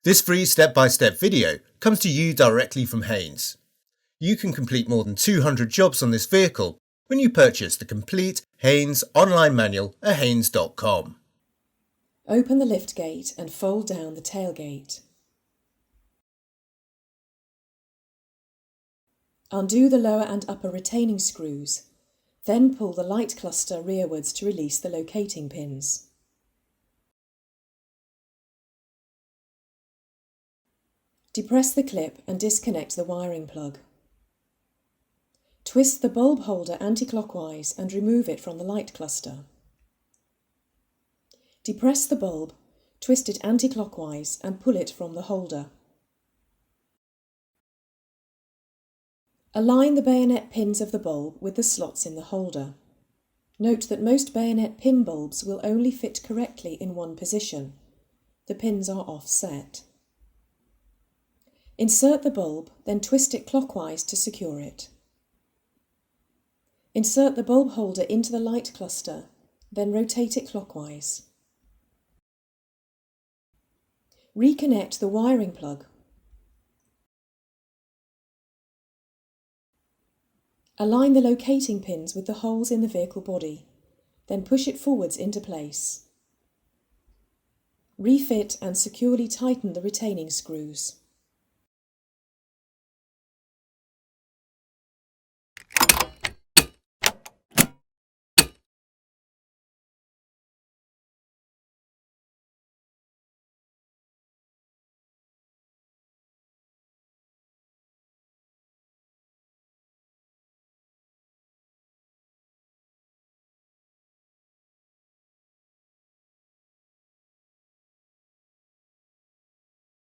This free step-by-step video comes to you directly from Haynes. You can complete more than 200 jobs on this vehicle when you purchase the complete Haynes online manual at haynes.com. Open the lift gate and fold down the tailgate. Undo the lower and upper retaining screws, then pull the light cluster rearwards to release the locating pins. Depress the clip and disconnect the wiring plug. Twist the bulb holder anti-clockwise and remove it from the light cluster. Depress the bulb, twist it anti-clockwise and pull it from the holder. Align the bayonet pins of the bulb with the slots in the holder. Note that most bayonet pin bulbs will only fit correctly in one position. The pins are offset. Insert the bulb, then twist it clockwise to secure it. Insert the bulb holder into the light cluster, then rotate it clockwise. Reconnect the wiring plug. Align the locating pins with the holes in the vehicle body, then push it forwards into place. Refit and securely tighten the retaining screws.